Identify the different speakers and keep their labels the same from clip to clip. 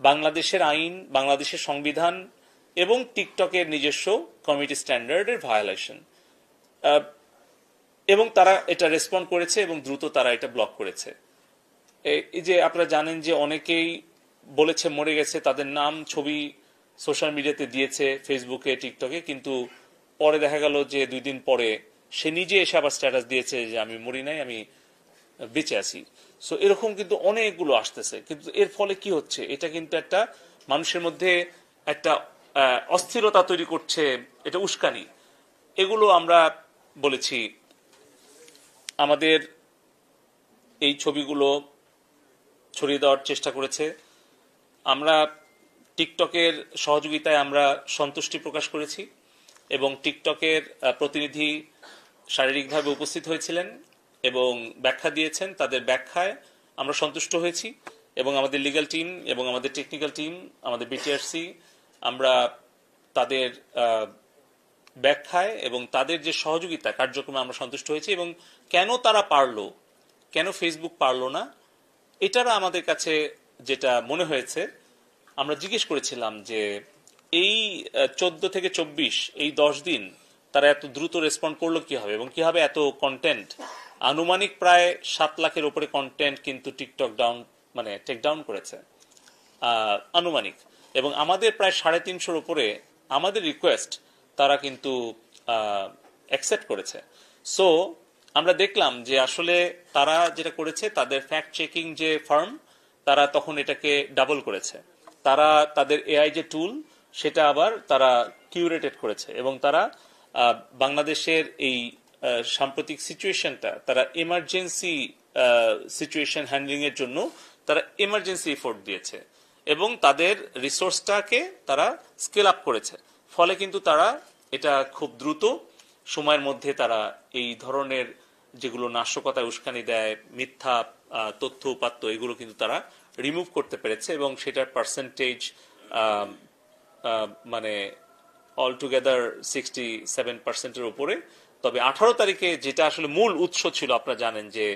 Speaker 1: বাংলাদেশের আইন, বাংলাদেশের সংবিধান এবং টিকটকের নিজস্ব কমিউনিটি স্ট্যান্ডার্ডের ভায়োলেশন, এবং তারা এটা রেসপন্ড করেছে এবং দ্রুত তারা এটা ব্লক করেছে। এই যে আপনারা জানেন যে অনেকেই বলেছে মরে গেছে, তাদের নাম ছবি সোশ্যাল মিডিয়াতে দিয়েছে, ফেসবুকে, টিকটকে, কিন্তু পরে দেখা গেল যে 2 দিন পরে সে নিজে এসে আবার স্ট্যাটাস দিয়েছে যে আমি মরি নাই, আমি বেঁচে আছি। সো এরকম কিন্তু অনেকগুলো আসতেছে, কিন্তু এর ফলে কি হচ্ছে, এটা কিন্তু একটা মানুষের মধ্যে একটা অস্থিরতা তৈরি করছে, এটা উস্কানি। এগুলো আমরা বলেছি আমাদের এই ছবিগুলো ছড়িয়ে দেওয়ার চেষ্টা করেছে। আমরা টিকটকের সহযোগিতায় আমরা সন্তুষ্টি প্রকাশ করেছি এবং টিকটকের প্রতিনিধি শারীরিকভাবে উপস্থিত হয়েছিলেন এবং ব্যাখ্যা দিয়েছেন। তাদের ব্যাখ্যায় আমরা সন্তুষ্ট হয়েছি এবং আমাদের লিগ্যাল টিম এবং আমাদের টেকনিক্যাল টিম, আমাদের বিটিআরসি, আমরা তাদের ব্যাখ্যায় এবং তাদের যে সহযোগিতা কার্যক্রমে আমরা সন্তুষ্ট হয়েছি। এবং কেন তারা পারলো, কেন ফেসবুক পারলো না, এটারা আমাদের কাছে যেটা মনে হয়েছে, আমরা জিজ্ঞেস করেছিলাম যে এই 14 থেকে 24 এই 10 দিন তারা এত দ্রুত রেসপন্ড করলো কিভাবে এবং কিভাবে এত কন্টেন্ট, আনুমানিক প্রায় 7 লাখের উপরে কন্টেন্ট কিন্তু টিকটক টেক ডাউন করেছে আনুমানিক, এবং আমাদের প্রায় 350-এর উপরে আমাদের রিকোয়েস্ট তারা কিন্তু অ্যাকসেপ্ট করেছে। সো আমরা দেখলাম যে আসলে তারা যেটা করেছে, তাদের ফ্যাক্ট চেকিং যে ফার্ম, তারা তখন এটাকে ডাবল করেছে। তারা তাদের এআই যে টুল, সেটা আবার তারা কিউরেটেড করেছে এবং তারা বাংলাদেশের এই সাম্প্রতিক সিচুয়েশনটা, তারা এমার্জেন্সি সিচুয়েশন হ্যান্ডলিং এর জন্য তারা এমার্জেন্সি এফোর্ট দিয়েছে এবং তাদের রিসোর্সটাকে তারা স্কেল আপ করেছে। ফলে কিন্তু তারা এটা খুব দ্রুত সময়ের মধ্যে তারা এই ধরনের যেগুলো নাশকতায় উস্কানি দেয়, মিথ্যা তথ্য উপাত্ত, এগুলো কিন্তু তারা রিমুভ করতে পেরেছে এবং সেটার পার্সেন্টেজ মানে অল টুগেদার 67%-এর উপরে। তবে 18 তারিখে যেটা আসলে মূল উৎস ছিল, আপনারা জানেন যে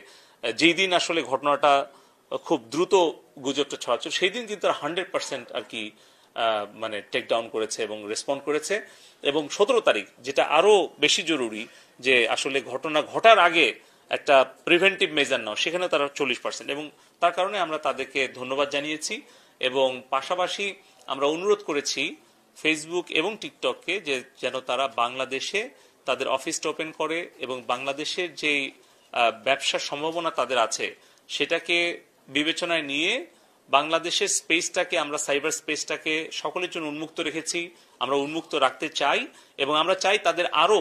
Speaker 1: যেই দিন আসলে ঘটনাটা খুব দ্রুত গুজবটা ছড়াচ্ছিল, সেই দিন কিন্তু তারা 100% আর কি টেক ডাউন করেছে এবং রেসপন্ড করেছে। এবং 17 তারিখ, যেটা আরো বেশি জরুরি, যে আসলে ঘটনা ঘটার আগে একটা প্রিভেন্টিভ মেজার নাও, সেখানে তারা 40%, এবং তার কারণে আমরা তাদেরকে ধন্যবাদ জানিয়েছি। এবং পাশাপাশি আমরা অনুরোধ করেছি ফেসবুক এবং টিকটককে যে যেন তারা বাংলাদেশে তাদের অফিসটা ওপেন করে এবং বাংলাদেশের যে ব্যবসার সম্ভাবনা তাদের আছে সেটাকে বিবেচনায় নিয়ে বাংলাদেশের স্পেসটাকে, আমরা সাইবার স্পেসটাকে সকলের জন্য উন্মুক্ত রেখেছি, আমরা উন্মুক্ত রাখতে চাই এবং আমরা চাই তাদের আরো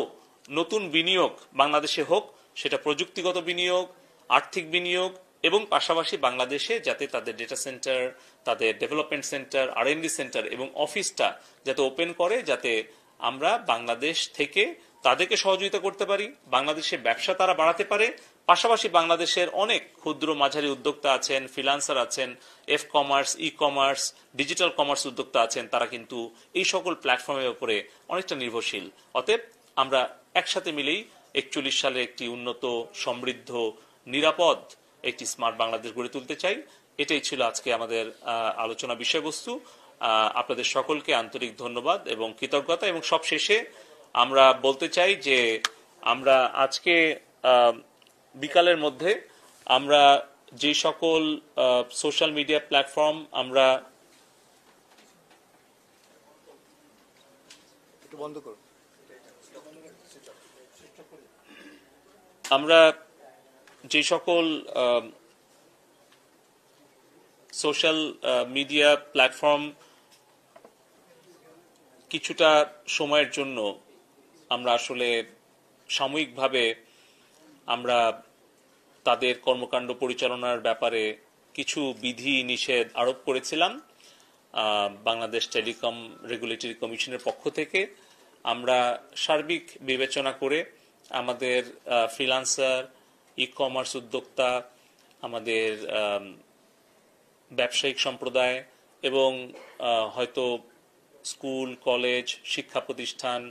Speaker 1: নতুন বিনিয়োগ বাংলাদেশে হোক, সেটা প্রযুক্তিগত বিনিয়োগ, আর্থিক বিনিয়োগ, এবং পাশাপাশি বাংলাদেশে যাতে তাদের ডেটা সেন্টার, তাদের ডেভেলপমেন্ট সেন্টার, আর&ডি সেন্টার এবং অফিসটা যাতে ওপেন করে, যাতে আমরা বাংলাদেশ থেকে তাদেরকে সহযোগিতা করতে পারি, বাংলাদেশের ব্যবসা তারা বাড়াতে পারে। পাশাপাশি বাংলাদেশের অনেক ক্ষুদ্র মাঝারি উদ্যোক্তা আছেন, ফ্রিল্যান্সার আছেন, F commerce, e commerce, digital commerce উদ্যোক্তা আছেন, তারা কিন্তু এই সকল প্ল্যাটফর্মের উপরে অনেকটা নির্ভরশীল। অতএব আমরা একসাথে মিলেই 41 সালে একটি উন্নত, সমৃদ্ধ, নিরাপদ একটি স্মার্ট বাংলাদেশ গড়ে তুলতে চাই। এটাই ছিল আজকে আমাদের আলোচনা বিষয়বস্তু। আপনাদের সকলকে আন্তরিক ধন্যবাদ এবং কৃতজ্ঞতা। এবং সব শেষে আমরা বলতে চাই যে আমরা আজকে বিকালের মধ্যে আমরা যে সকল সোশ্যাল মিডিয়া প্ল্যাটফর্ম আমরা যে সকল সোশ্যাল মিডিয়া প্ল্যাটফর্ম কিছুটা সময়ের জন্য আমরা আসলে সাময়িকভাবে আমরা তাদের কর্মকাণ্ড পরিচালনার ব্যাপারে কিছু বিধি নিষেধ আরোপ করেছিলাম বাংলাদেশ টেলিকম রেগুলেটরি কমিশনের পক্ষ থেকে। আমরা সার্বিক বিবেচনা করে আমাদের ফ্রিল্যান্সার, ই কমার্স উদ্যোক্তা, আমাদের ব্যবসায়িক সম্প্রদায় এবং হয়তো স্কুল, কলেজ, শিক্ষা প্রতিষ্ঠান,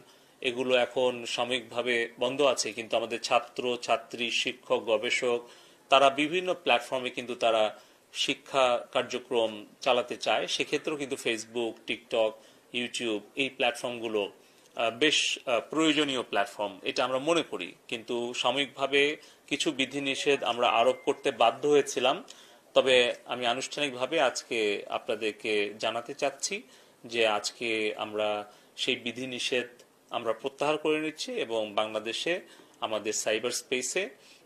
Speaker 1: এগুলো এখন সাময়িকভাবে বন্ধ আছে, কিন্তু আমাদের ছাত্র, ছাত্রী, শিক্ষক, গবেষক, তারা বিভিন্ন প্ল্যাটফর্মে কিন্তু তারা শিক্ষা কার্যক্রম চালাতে চায় সেক্ষেত্রেও কিন্তু ফেসবুক, টিকটক, ইউটিউব এই প্ল্যাটফর্মগুলো বেশ প্রয়োজনীয় প্ল্যাটফর্ম এটা আমরা মনে করি। কিন্তু সাময়িকভাবে কিছু বিধিনিষেধ আমরা আরোপ করতে বাধ্য হয়েছিলাম। তবে আমি আনুষ্ঠানিকভাবে আজকে আপনাদেরকে জানাতে চাচ্ছি যে আজকে আমরা সেই বিধিনিষেধ আমরা প্রত্যাহার করে নিচ্ছি এবং বাংলাদেশে আমাদের সাইবার স্পেসে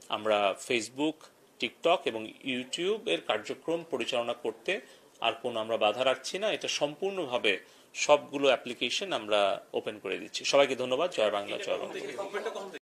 Speaker 1: আমরা ফেসবুক, টিকটক এবং ইউটিউব এর কার্যক্রম পরিচালনা করতে আর কোনো আমরা বাধা রাখছি না। এটা সম্পূর্ণভাবে সবগুলো অ্যাপ্লিকেশন আমরা ওপেন করে দিচ্ছি। সবাইকে ধন্যবাদ। জয় বাংলা, জয় বাংলা।